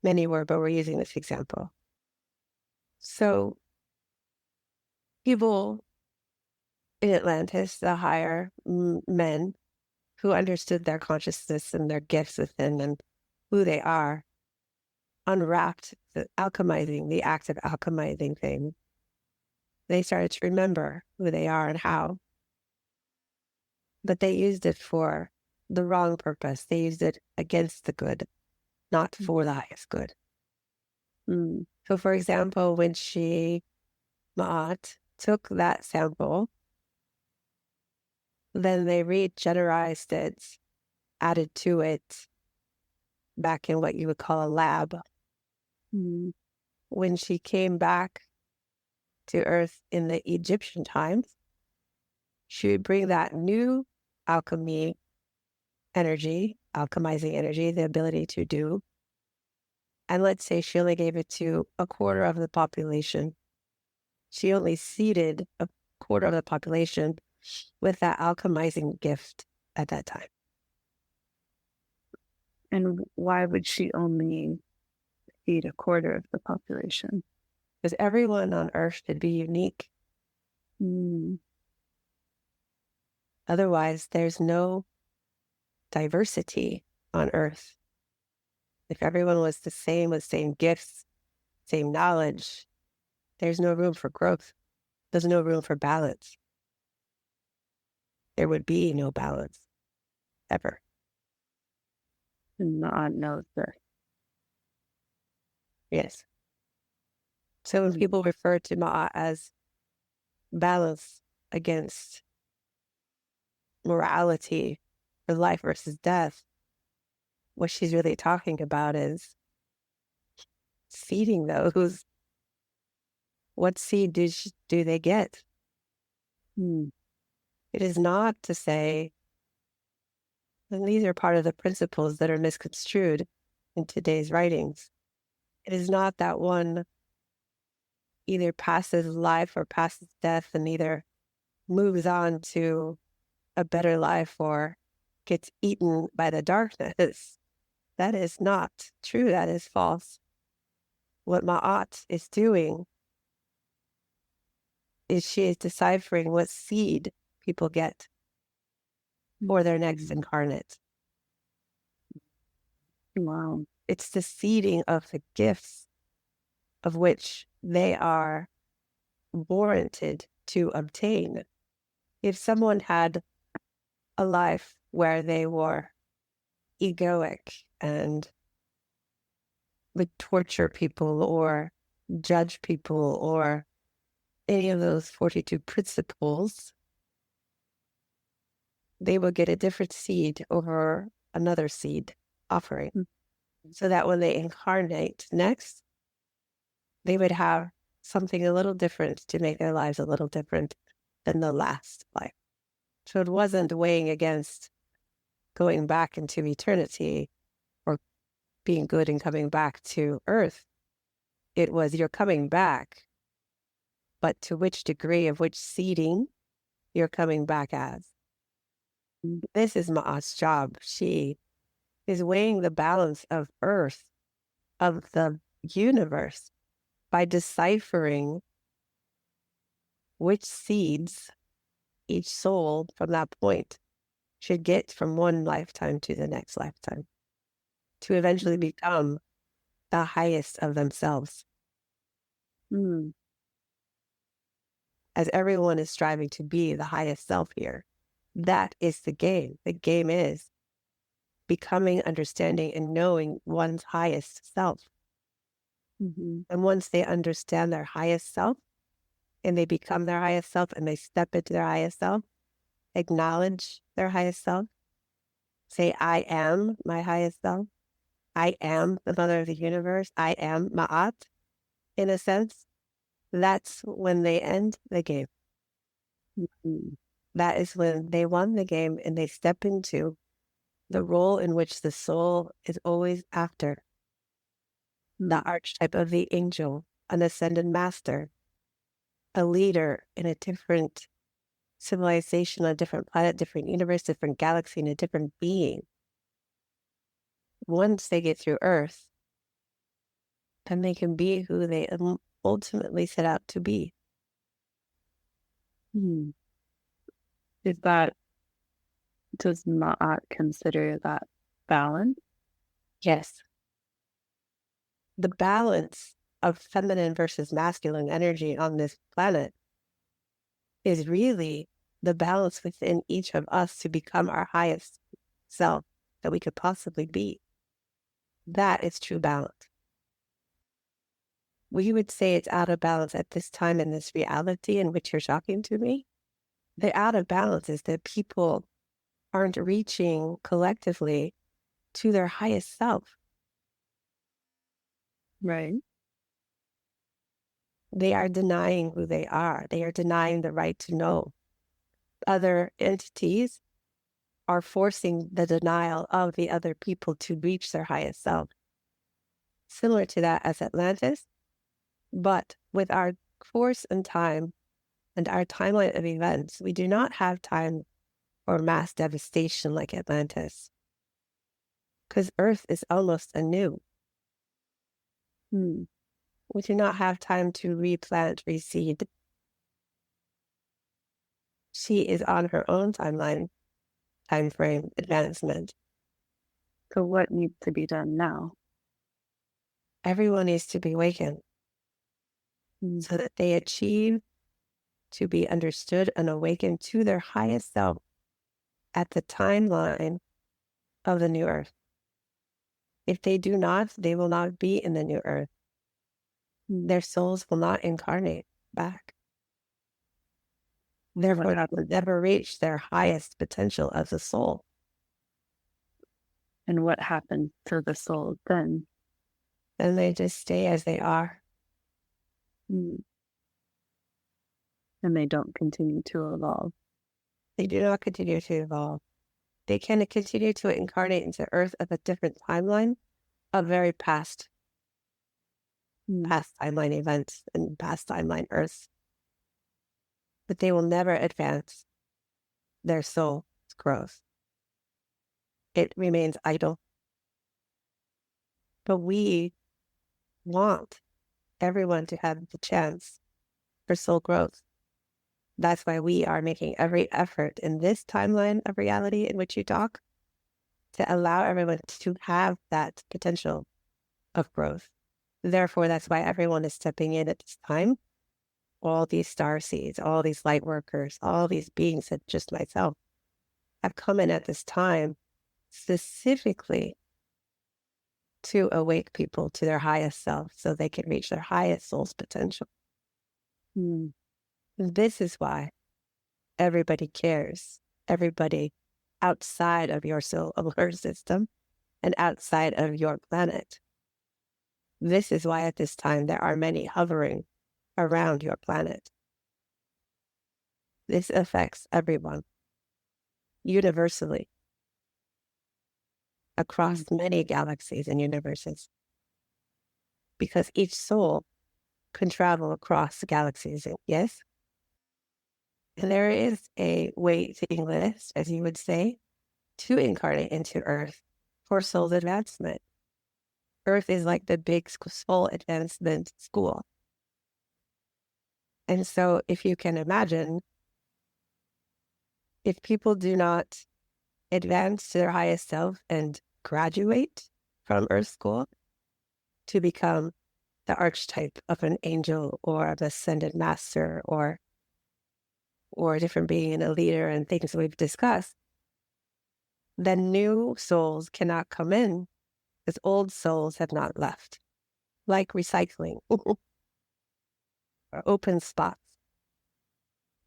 Many were, but we're using this example. So people in Atlantis, the higher men who understood their consciousness and their gifts within and who they are, unwrapped the alchemizing, the act of alchemizing thing. They started to remember who they are and how. But they used it for the wrong purpose. They used it against the good, not for the highest good. So, for example, when Ma'at, took that sample, then they regenerized it, added to it, back in what you would call a lab. When she came back to Earth in the Egyptian times, she would bring that new alchemy energy, alchemizing energy, the ability to do. And let's say she only gave it to a quarter of the population. She only seeded a quarter of the population with that alchemizing gift at that time. And why would she only feed a quarter of the population? Because everyone on Earth should be unique. Otherwise, there's no diversity on Earth. If everyone was the same with same gifts, same knowledge, there's no room for growth. There's no room for balance. There would be no balance, ever. And Ma'at knows this. Yes. So when people refer to Ma'at as balance against morality or life versus death, what she's really talking about is seeding those. What seed do they get? It is not to say, and these are part of the principles that are misconstrued in today's writings. It is not that one either passes life or passes death and either moves on to a better life or gets eaten by the darkness. That is not true. That is false. What Ma'at is doing is she is deciphering what seed people get for their next incarnate. Wow. It's the seeding of the gifts of which they are warranted to obtain. If someone had a life where they were egoic and would torture people or judge people or any of those 42 principles, they will get a different seed over another seed offering. So that when they incarnate next, they would have something a little different to make their lives a little different than the last life. So it wasn't weighing against going back into eternity or being good and coming back to Earth. It was you're coming back, but to which degree of which seeding you're coming back as. This is Ma'at's job. She is weighing the balance of Earth, of the universe, by deciphering which seeds each soul from that point should get from one lifetime to the next lifetime to eventually become the highest of themselves. As everyone is striving to be the highest self here, that is the game. The game is becoming, understanding, and knowing one's highest self. And once they understand their highest self and they become their highest self and they step into their highest self, acknowledge their highest self, say, I am my highest self. I am the mother of the universe. I am Ma'at, in a sense. That's when they end the game. That is when they won the game and they step into the role in which the soul is always after. The archetype of the angel, an ascended master, a leader in a different civilization, a different planet, different universe, different galaxy, and a different being. Once they get through Earth, then they can be who they ultimately set out to be. Does Ma'at consider that balance? Yes. The balance of feminine versus masculine energy on this planet is really the balance within each of us to become our highest self that we could possibly be. That is true balance. We would say it's out of balance at this time in this reality in which you're talking to me. The out of balance is that people aren't reaching collectively to their highest self. Right. They are denying who they are. They are denying the right to know. Other entities are forcing the denial of the other people to reach their highest self. Similar to that as Atlantis, but with our force and time and our timeline of events, we do not have time for mass devastation like Atlantis, because Earth is almost anew. We do not have time to replant, reseed. She is on her own timeline, time frame, advancement. So what needs to be done now? Everyone needs to be awakened so that they achieve to be understood and awakened to their highest self at the timeline of the new Earth. If they do not, they will not be in the new Earth. Their souls will not incarnate back. Therefore, they will never reach their highest potential as a soul. And what happens to the soul then? Then they just stay as they are. And they don't continue to evolve. They do not continue to evolve. They can continue to incarnate into Earth of a different timeline, of very past timeline events and past timeline Earths. But they will never advance their soul's growth. It remains idle. But we want everyone to have the chance for soul growth. That's why we are making every effort in this timeline of reality in which you talk to allow everyone to have that potential of growth. Therefore, that's why everyone is stepping in at this time. All these star seeds, all these light workers, all these beings, and just myself, have come in at this time specifically to awake people to their highest self so they can reach their highest soul's potential. This is why everybody cares. Everybody outside of your solar system and outside of your planet. This is why at this time there are many hovering around your planet. This affects everyone, universally, across many galaxies and universes, because each soul can travel across galaxies, yes? And there is a waiting list, as you would say, to incarnate into Earth for soul's advancement. Earth is like the big soul advancement school. And so if you can imagine, if people do not advance to their highest self and graduate from Earth school to become the archetype of an angel or an ascended master or a different being and a leader and things we've discussed, then new souls cannot come in because old souls have not left, like recycling or open spots.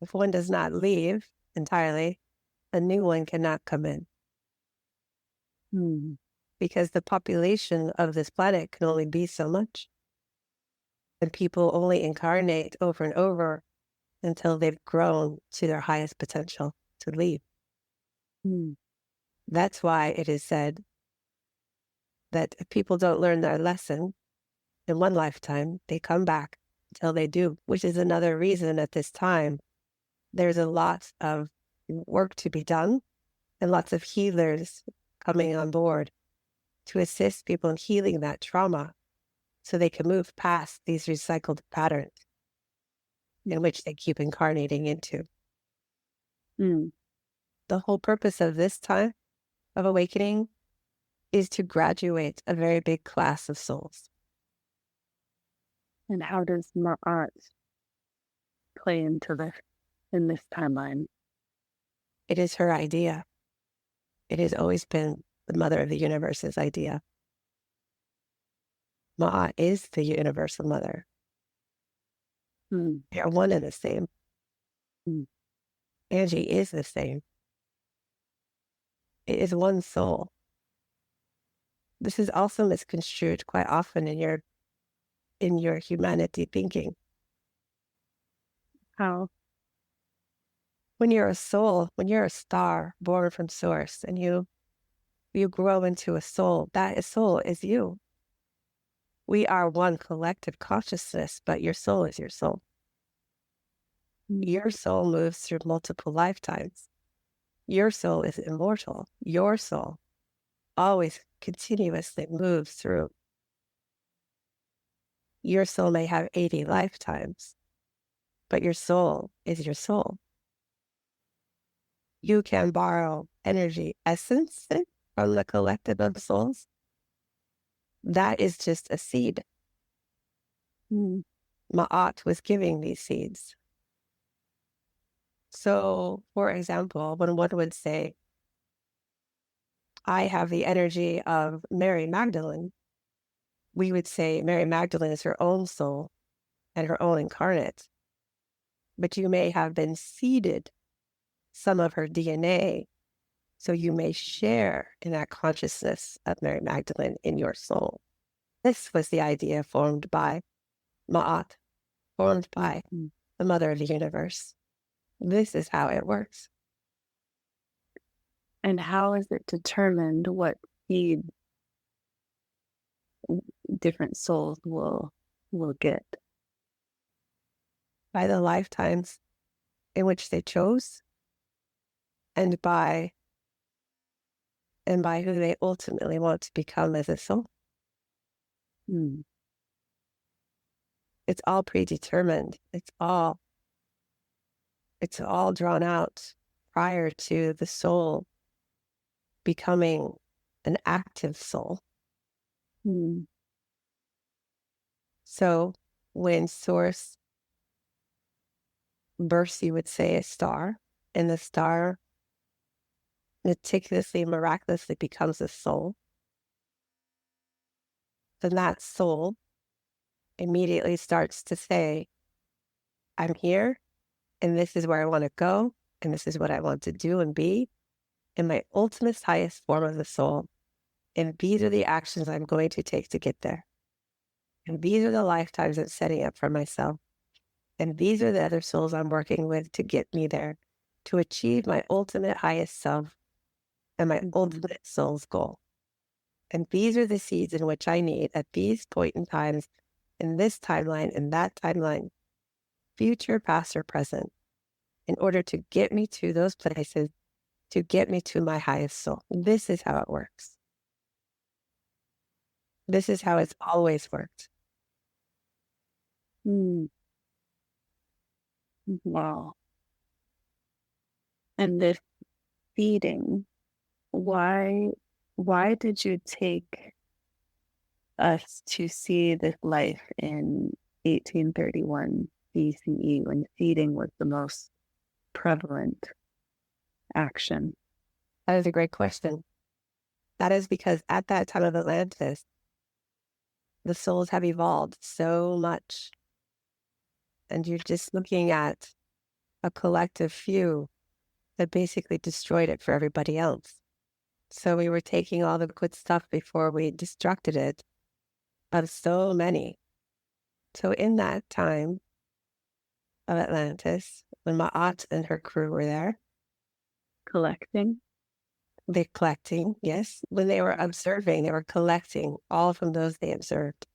If one does not leave entirely, a new one cannot come in. Because the population of this planet can only be so much. And people only incarnate over and over until they've grown to their highest potential to leave. That's why it is said that if people don't learn their lesson in one lifetime, they come back until they do, which is another reason at this time there's a lot of work to be done and lots of healers coming on board to assist people in healing that trauma so they can move past these recycled patterns in which they keep incarnating into. The whole purpose of this time of awakening is to graduate a very big class of souls. And how does Ma'at play into this in this timeline? It is her idea. It has always been the mother of the universe's idea. Ma'at is the universal mother. They are one and the same. Angie is the same. It is one soul. This is also misconstrued quite often in your humanity thinking. How? When you're a soul, when you're a star born from source and you grow into a soul, that soul is you. We are one collective consciousness, but your soul is your soul. Your soul moves through multiple lifetimes. Your soul is immortal. Your soul always continuously moves through. Your soul may have 80 lifetimes, but your soul is your soul. You can borrow energy essence from the collective of souls. That is just a seed. Ma'at was giving these seeds. So, for example, when one would say, I have the energy of Mary Magdalene, we would say Mary Magdalene is her own soul and her own incarnate. But you may have been seeded some of her DNA, so you may share in that consciousness of Mary Magdalene in your soul. This was the idea formed by Ma'at, formed by the mother of the universe. This is how it works. And how is it determined what seed different souls will get? By the lifetimes in which they chose, and by who they ultimately want to become as a soul. It's all predetermined. It's all drawn out prior to the soul becoming an active soul. So when Source bursts, you would say, a star, and the star meticulously, miraculously becomes a soul, then that soul immediately starts to say, I'm here, and this is where I want to go, and this is what I want to do and be in my ultimate highest form of the soul. And these are the actions I'm going to take to get there. And these are the lifetimes I'm setting up for myself. And these are the other souls I'm working with to get me there, to achieve my ultimate highest self and my ultimate soul's goal. And these are the seeds in which I need at these point in times, in this timeline, in that timeline, future, past, or present, in order to get me to those places, to get me to my highest soul. This is how it works. This is how it's always worked. Wow. And this feeding, why did you take us to see this life in 1831 BCE when feeding was the most prevalent action? That is a great question. That is because at that time of Atlantis, the souls have evolved so much. And you're just looking at a collective few that basically destroyed it for everybody else. So we were taking all the good stuff before we destructed it of so many. So in that time of Atlantis, when Ma'at and her crew were there, Collecting? they collecting, yes. When they were observing, they were collecting all from those they observed.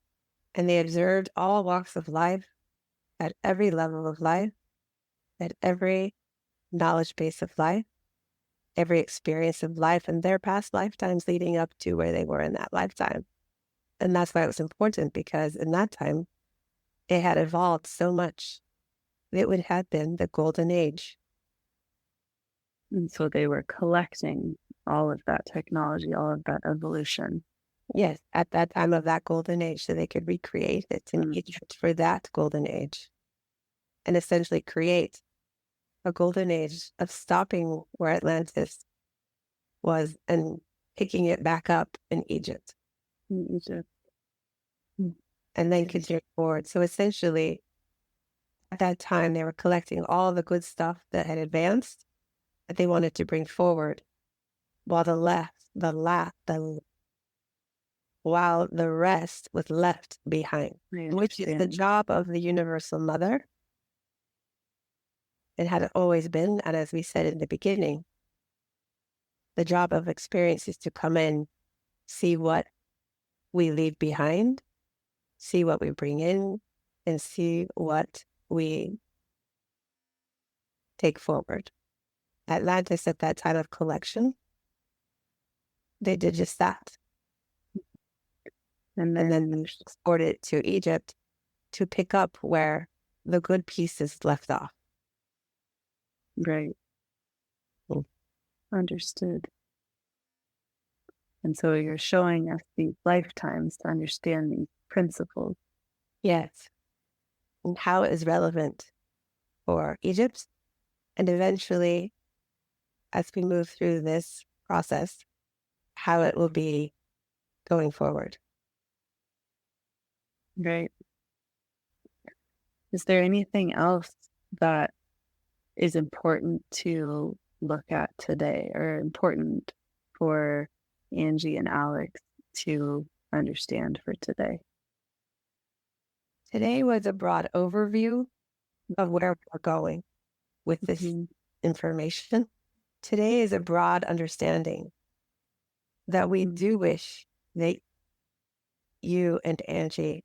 And they observed all walks of life, at every level of life, at every knowledge base of life, every experience of life, and their past lifetimes leading up to where they were in that lifetime. And that's why it was important, because in that time, it had evolved so much. It would have been the golden age. And so they were collecting all of that technology, all of that evolution. Yes, at that time of that golden age, so they could recreate it in Egypt for that golden age, and essentially create a golden age of stopping where Atlantis was and picking it back up in Egypt. In Egypt. And then continue forward. So essentially, at that time, they were collecting all the good stuff that had advanced that they wanted to bring forward, while while the rest was left behind, which is the job of the Universal Mother. It had always been, and as we said in the beginning, the job of experience is to come in, see what we leave behind, see what we bring in, and see what we take forward. Atlantis, at that time of collection, they did just that. And then exported it to Egypt to pick up where the good pieces left off. Right. Understood. And so you're showing us these lifetimes to understand these principles. Yes. And how it is relevant for Egypt. And eventually, as we move through this process, how it will be going forward. Right. Is there anything else that is important to look at today, or important for Angie and Alex to understand for today? Today was a broad overview of where we're going with this information. Today is a broad understanding that we do wish that you and Angie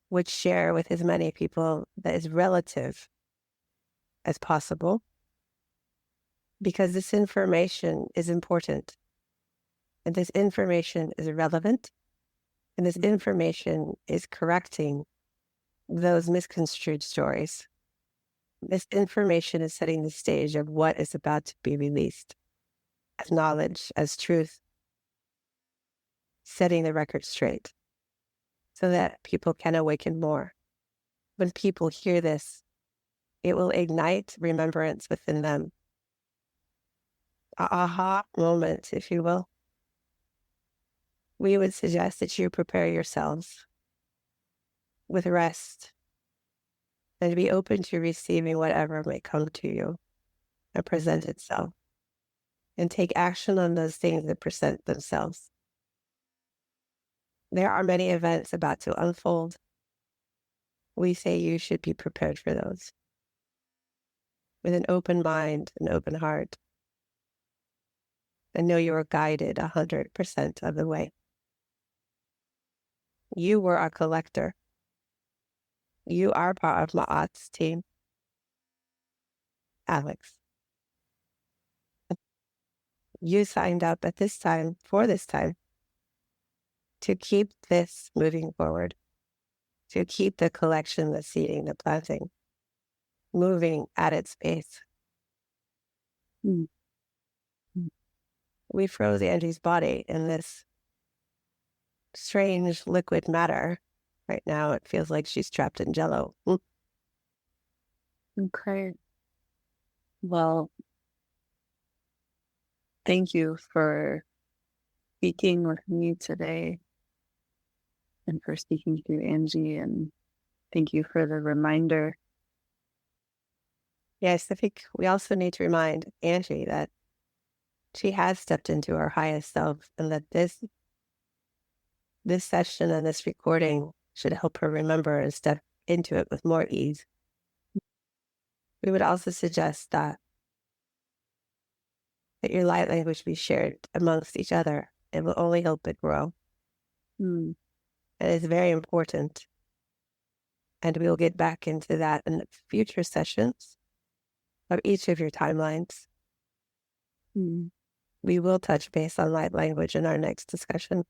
would share with as many people that is relative as possible, because this information is important, and this information is relevant, and this information is correcting those misconstrued stories. This information is setting the stage of what is about to be released as knowledge, as truth, setting the record straight. so that people can awaken more. When people hear this, it will ignite remembrance within them. A aha moment, if you will. We would suggest that you prepare yourselves with rest and be open to receiving whatever may come to you and present itself, and take action on those things that present themselves. There are many events about to unfold. We say you should be prepared for those with an open mind, an open heart, and know you are guided 100% of the way. You were a collector. You are part of Ma'at's team, Alex. You signed up at this time, for this time, to keep this moving forward, to keep the collection, the seeding, the planting, moving at its pace. Mm. We froze Angie's body in this strange liquid matter. Right now, it feels like she's trapped in jello. Okay. Well, thank you for speaking with me today and for speaking to Angie, and thank you for the reminder. Yes, I think we also need to remind Angie that she has stepped into her highest self, and that this session and this recording should help her remember and step into it with more ease. We would also suggest that your light language be shared amongst each other. It will only help it grow. Mm. And it's very important. And we will get back into that in future sessions of each of your timelines. Mm. We will touch base on light language in our next discussion,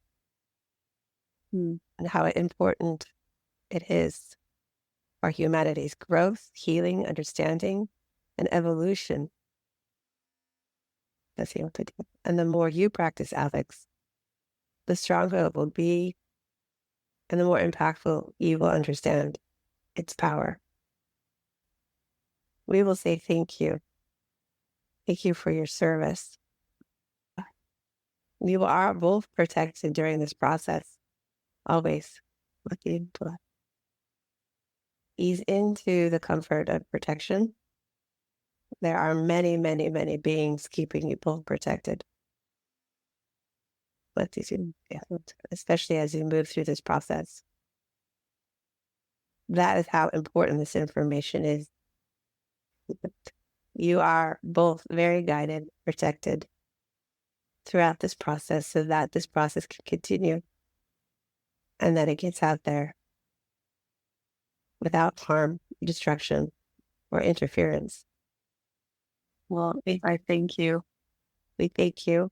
and how important it is for humanity's growth, healing, understanding, and evolution. That's the idea. And the more you practice Alex, the stronger it will be, and the more impactful you will understand its power. We will say thank you. Thank you for your service. You are both protected during this process, always. Looking to ease into the comfort of protection. There are many, many, many beings keeping you both protected. Especially as you move through this process. That is how important this information is. You are both very guided, protected throughout this process, so that this process can continue and that it gets out there without harm, destruction, or interference. Well, I thank you. We thank you.